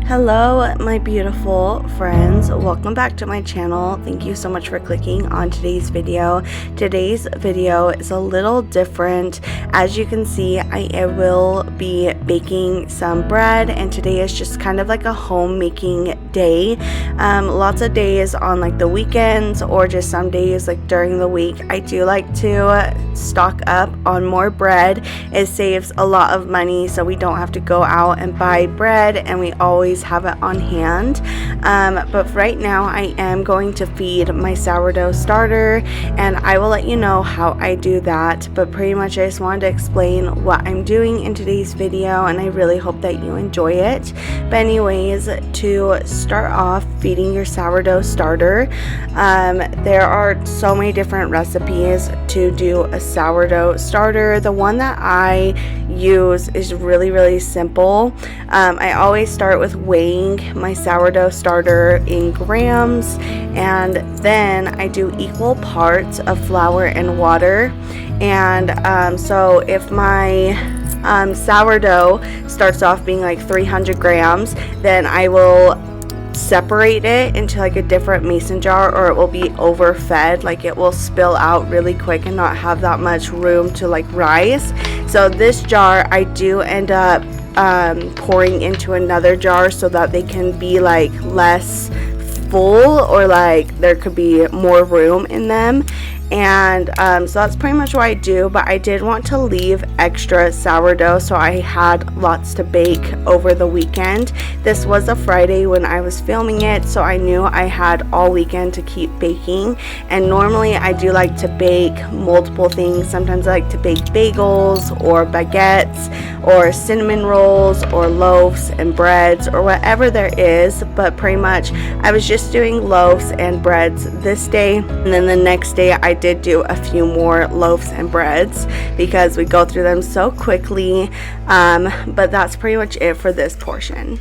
Hello my beautiful friends, welcome back to my channel. Thank you so much for clicking on today's video. Today's video is a little different. As you can see, I will be baking some bread, and today is just kind of like a homemaking day. Lots of days on like the weekends or just some days like during the week, I do like to stock up on more bread. It saves a lot of money, so we don't have to go out and buy bread, and we always have it on hand. But right now I am going to feed my sourdough starter, and I will let you know how I do that. But pretty much I just wanted to explain what I'm doing in today's video, and I really hope that you enjoy it. But anyways, to start off feeding your sourdough starter, there are so many different recipes to do a sourdough starter. The one that I use is really simple. I always start with weighing my sourdough starter in grams, and then I do equal parts of flour and water. And so if my sourdough starts off being like 300 grams, then I will separate it into like a different mason jar, or it will be overfed, like it will spill out really quick and not have that much room to like rise. So this jar I do end up pouring into another jar so that they can be like less full, or like there could be more room in them. And so that's pretty much what I do. But I did want to leave extra sourdough, so I had lots to bake over the weekend. This was a Friday when I was filming it, so I knew I had all weekend to keep baking. And normally I do like to bake multiple things. Sometimes I like to bake bagels or baguettes or cinnamon rolls or loaves and breads or whatever there is. But pretty much I was just doing loaves and breads this day, and then the next day I did do a few more loaves and breads because we go through them so quickly. But that's pretty much it for this portion.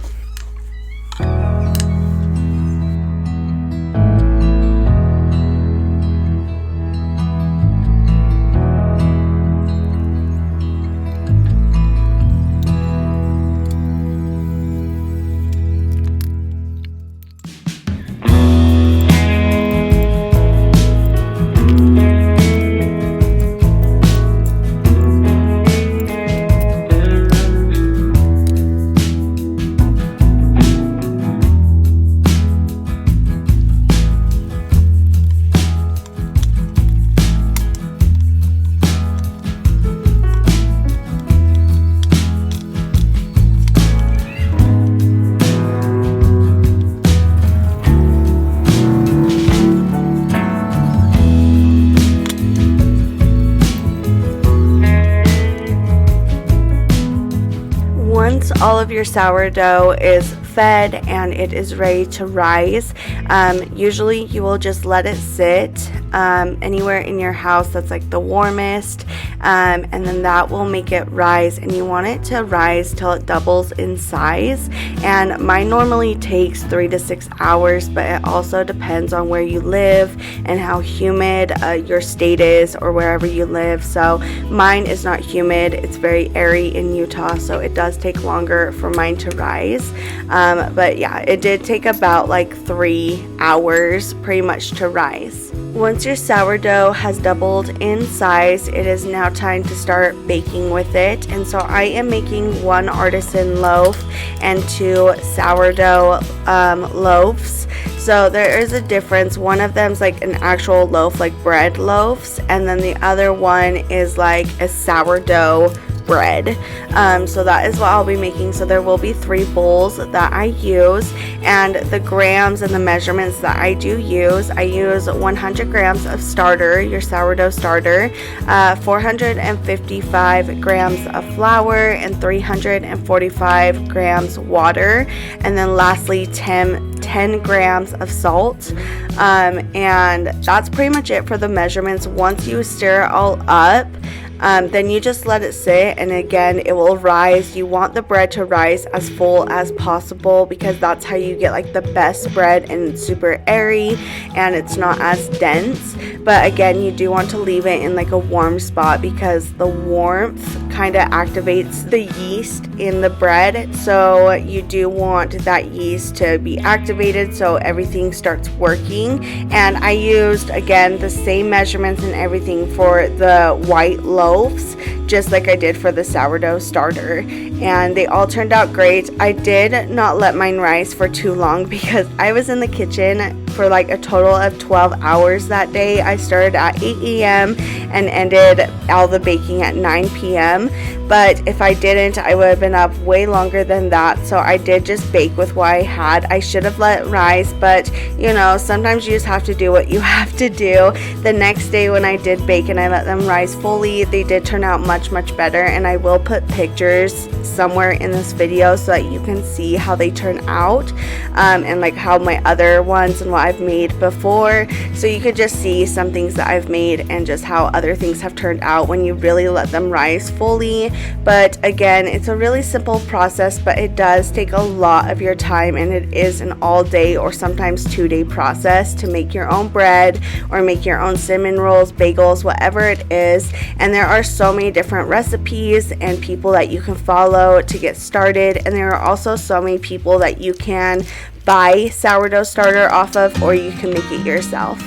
Once all of your sourdough is fed and it is ready to rise, usually you will just let it sit anywhere in your house that's like the warmest, and then that will make it rise. And you want it to rise till it doubles in size, and mine normally takes 3 to 6 hours, but it also depends on where you live and how humid your state is or wherever you live. So mine is not humid, it's very airy in Utah, so it does take longer for mine to rise. But yeah, it did take about like 3 hours pretty much to rise. Once your sourdough has doubled in size, it is now time to start baking with it. And so I am making 1 artisan loaf and 2 sourdough loaves. So there is a difference. One of them's like an actual loaf, like bread loaves, and then the other one is like a sourdough bread. So that is what I'll be making. So there will be 3 bowls that I use, and the grams and the measurements that I do use, I use 100 grams of starter, your sourdough starter, 455 grams of flour, and 345 grams water, and then lastly 10 grams of salt. And that's pretty much it for the measurements. Once you stir it all up, then you just let it sit, and again it will rise. You want the bread to rise as full as possible because that's how you get like the best bread, and it's super airy and it's not as dense. But again, you do want to leave it in like a warm spot because the warmth kind of activates the yeast in the bread. So you do want that yeast to be activated so everything starts working. And I used, again, the same measurements and everything for the white loaves, just like I did for the sourdough starter, and they all turned out great. I did not let mine rise for too long because I was in the kitchen for like a total of 12 hours that day. I started at 8 a.m. and ended all the baking at 9 p.m. But if I didn't, I would have been up way longer than that. So I did just bake with what I had. I should have let it rise, but you know, sometimes you just have to do what you have to do. The next day when I did bake and I let them rise fully, they did turn out much better, and I will put pictures somewhere in this video so that you can see how they turn out, and like how my other ones and what I've made before, so you could just see some things that I've made and just how other things have turned out when you really let them rise fully. But again, it's a really simple process, but it does take a lot of your time, and it is an all-day or sometimes 2-day process to make your own bread or make your own cinnamon rolls, bagels, whatever it is. And there are so many different recipes and people that you can follow to get started, and there are also so many people that you can buy sourdough starter off of, or you can make it yourself.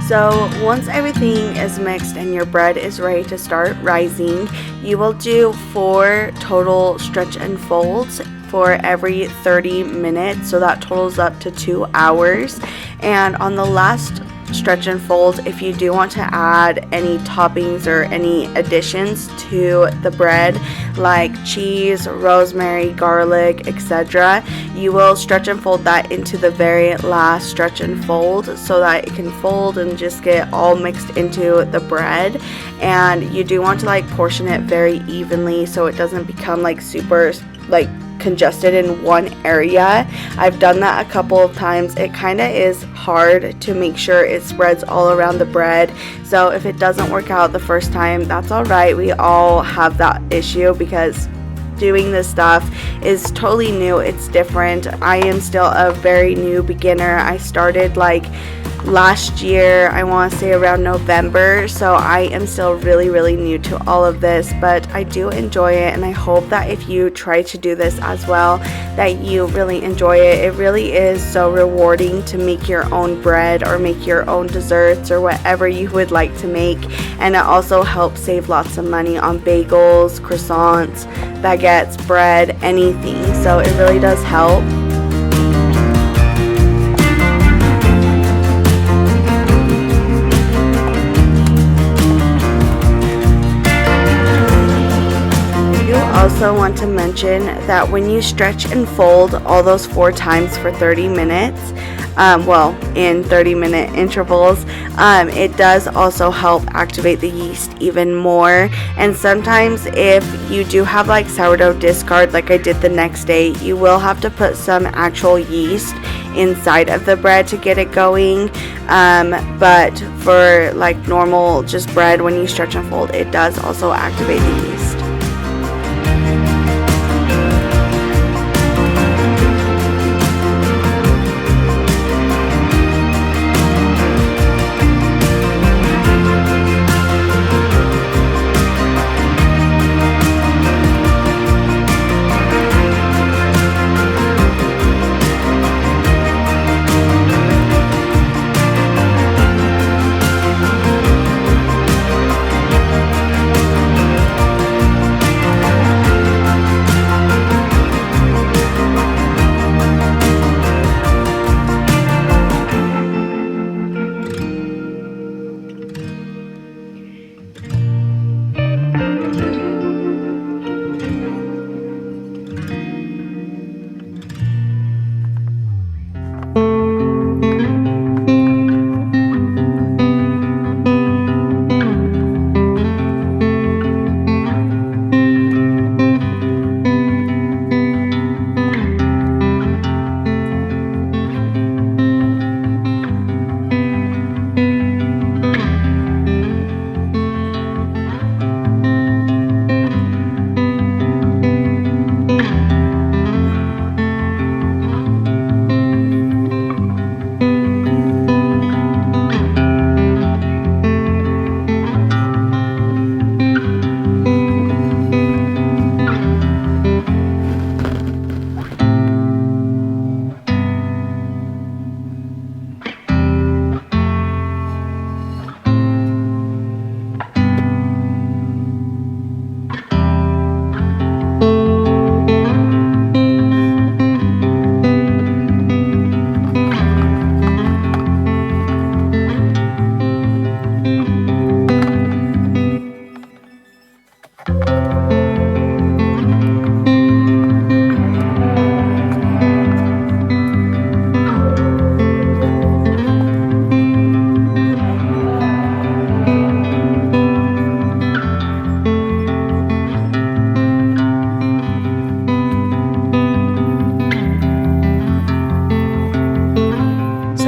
So once everything is mixed and your bread is ready to start rising, you will do 4 total stretch and folds for every 30 minutes. So that totals up to 2 hours. And on the last stretch and fold, if you do want to add any toppings or any additions to the bread like cheese, rosemary, garlic, etc., you will stretch and fold that into the very last stretch and fold so that it can fold and just get all mixed into the bread. And you do want to like portion it very evenly so it doesn't become like super like congested in one area. I've done that a couple of times. It kind of is hard to make sure it spreads all around the bread. So if it doesn't work out the first time, that's all right. We all have that issue because doing this stuff is totally new. It's different. I am still a very new beginner. I started like last year, I want to say around November, so I am still really new to all of this, but I do enjoy it, and I hope that if you try to do this as well, that you really enjoy it. It really is so rewarding to make your own bread or make your own desserts or whatever you would like to make, and it also helps save lots of money on bagels, croissants, baguettes, bread, anything. So it really does help. Also want to mention that when you stretch and fold all those 4 times for 30 minutes, in 30-minute intervals, it does also help activate the yeast even more. And sometimes if you do have like sourdough discard like I did the next day, you will have to put some actual yeast inside of the bread to get it going, but for like normal just bread, when you stretch and fold, it does also activate the yeast.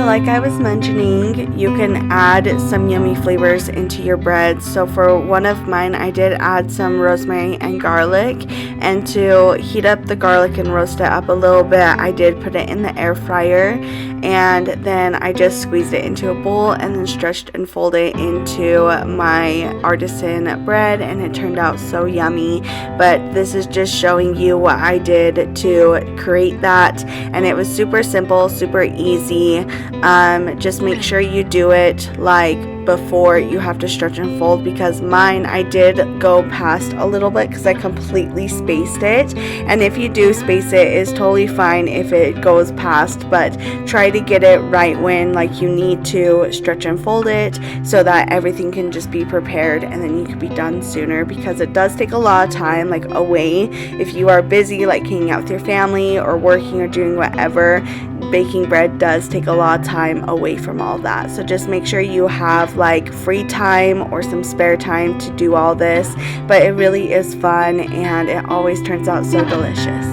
like I was mentioning, you can add some yummy flavors into your bread. So for one of mine, I did add some rosemary and garlic, and to heat up the garlic and roast it up a little bit, I did put it in the air fryer, and then I just squeezed it into a bowl and then stretched and folded it into my artisan bread, and it turned out so yummy. But this is just showing you what I did to create that, and it was super simple, super easy. Just make sure you do it like before you have to stretch and fold, because mine, I did go past a little bit because I completely spaced it, and if you do space it, it's totally fine if it goes past, but try to get it right when like you need to stretch and fold it, so that everything can just be prepared and then you can be done sooner, because it does take a lot of time like away. If you are busy like hanging out with your family or working or doing whatever, baking bread does take a lot of time away from all that. So just make sure you have like free time or some spare time to do all this, but it really is fun and it always turns out so delicious.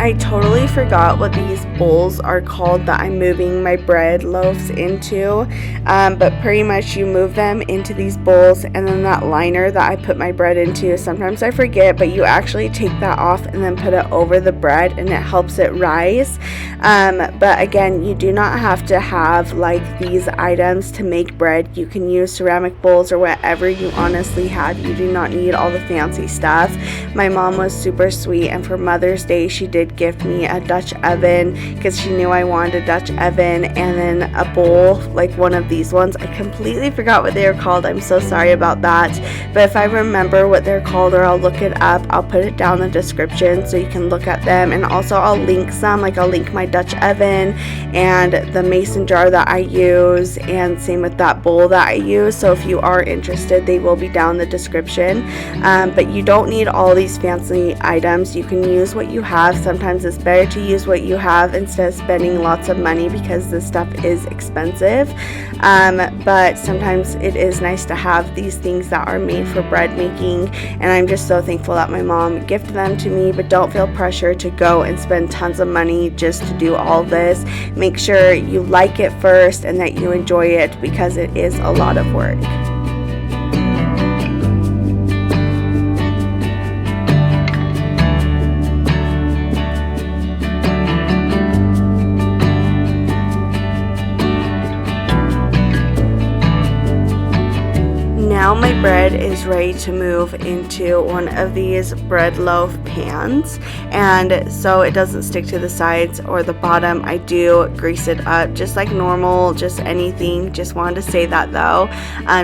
I totally forgot what these bowls are called that I'm moving my bread loaves into, but pretty much you move them into these bowls, and then that liner that I put my bread into, sometimes I forget, but you actually take that off and then put it over the bread and it helps it rise. But again, you do not have to have like these items to make bread. You can use ceramic bowls or whatever you honestly have. You do not need all the fancy stuff. My mom was super sweet, and for Mother's Day she did gift me a Dutch oven because she knew I wanted a Dutch oven, and then a bowl like one of these ones. I completely forgot what they were called. I'm so sorry about that, but if I remember what they're called or I'll look it up, I'll put it down in the description so you can look at them, and also I'll link some, like I'll link my Dutch oven and the mason jar that I use, and same with that bowl that I use. So if you are interested, they will be down in the description. But you don't need all these fancy items. You can use what you have. Sometimes it's better to use what you have instead of spending lots of money because this stuff is expensive. But sometimes it is nice to have these things that are made for bread making, and I'm just so thankful that my mom gifted them to me. But don't feel pressure to go and spend tons of money just to do all this. Make sure you like it first and that you enjoy it, because it is a lot of work. Now my bread is ready to move into one of these bread loaf pans, and so it doesn't stick to the sides or the bottom, I do grease it up just like normal, just anything. Just wanted to say that though.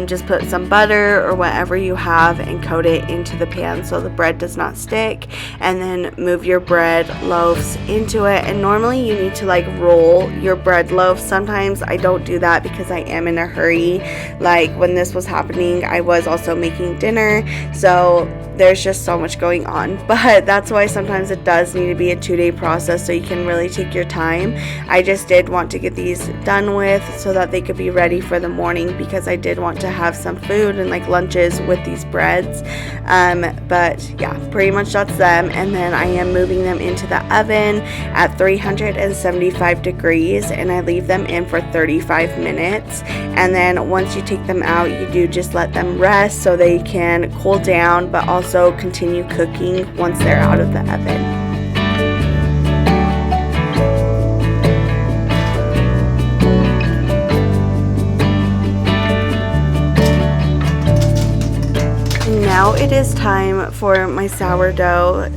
Just put some butter or whatever you have and coat it into the pan so the bread does not stick, and then move your bread loaves into it. And normally you need to like roll your bread loaf. Sometimes I don't do that because I am in a hurry. Like when this was happening, I was also making dinner, so there's just so much going on. But that's why sometimes it does need to be a 2-day process, so you can really take your time. I just did want to get these done with so that they could be ready for the morning, because I did want to have some food and like lunches with these breads. But yeah, pretty much that's them. And then I am moving them into the oven at 375 degrees, and I leave them in for 35 minutes. And then once you take them out, you do just let them rest so they can cool down, but also continue cooking once they're out of the oven. Now it is time for my sourdough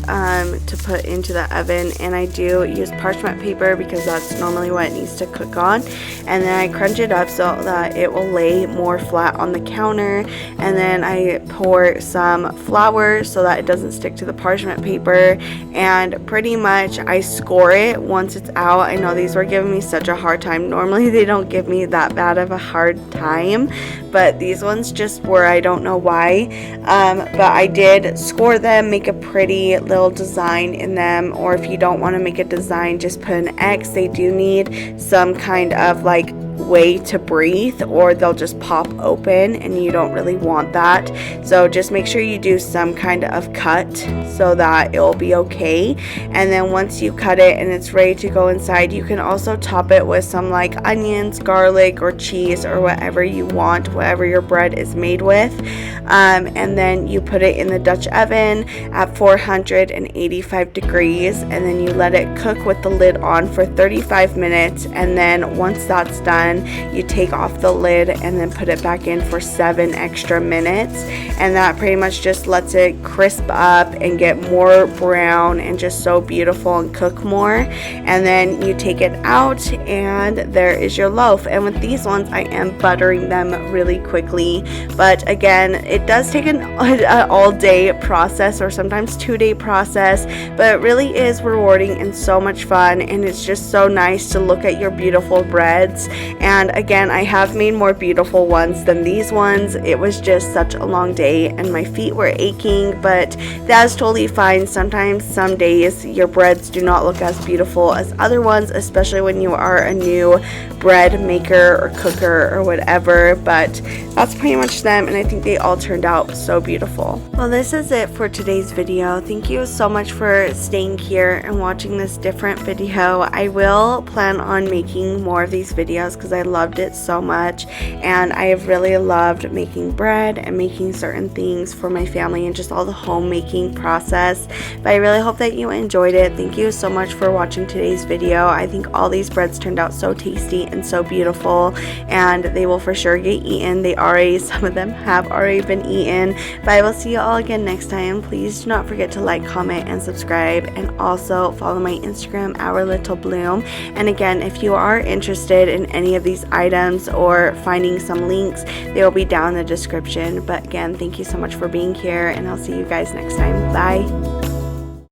to put into the oven, and I do use parchment paper because that's normally what it needs to cook on, and then I crunch it up so that it will lay more flat on the counter, and then I pour some flour so that it doesn't stick to the parchment paper, and pretty much I score it once it's out. I know these were giving me such a hard time. Normally they don't give me that bad of a hard time, but these ones just were. I don't know why. But I did score them, make a pretty little design in them, or if you don't want to make a design, just put an X. They do need some kind of like way to breathe, or they'll just pop open, and you don't really want that. So just make sure you do some kind of cut so that it'll be okay. And then once you cut it and it's ready to go inside, you can also top it with some like onions, garlic, or cheese, or whatever you want, whatever your bread is made with. And then you put it in the Dutch oven at 485 degrees, and then you let it cook with the lid on for 35 minutes. And then once that's done, you take off the lid and then put it back in for 7 extra minutes, and that pretty much just lets it crisp up and get more brown and just so beautiful and cook more. And then you take it out, and there is your loaf. And with these ones, I am buttering them really quickly, but again, it does take an all-day process, or sometimes 2-day process, but it really is rewarding and so much fun, and it's just so nice to look at your beautiful breads. And again, I have made more beautiful ones than these ones. It was just such a long day and my feet were aching, but that's totally fine. Sometimes, some days, your breads do not look as beautiful as other ones, especially when you are a new bread maker or cooker or whatever. But that's pretty much them, and I think they all turned out so beautiful. Well, this is it for today's video. Thank you so much for staying here and watching this different video. I will plan on making more of these videos because I loved it so much, and I have really loved making bread and making certain things for my family and just all the homemaking process. But I really hope that you enjoyed it. Thank you so much for watching today's video. I think all these breads turned out so tasty and so beautiful, and they will for sure get eaten. Some of them have already been eaten. But I will see you all again next time. Please do not forget to like, comment, and subscribe, and also follow my Instagram, Our Little Bloom. And again, if you are interested in any of these items or finding some links, they will be down in the description. But again, thank you so much for being here, and I'll see you guys next time. Bye.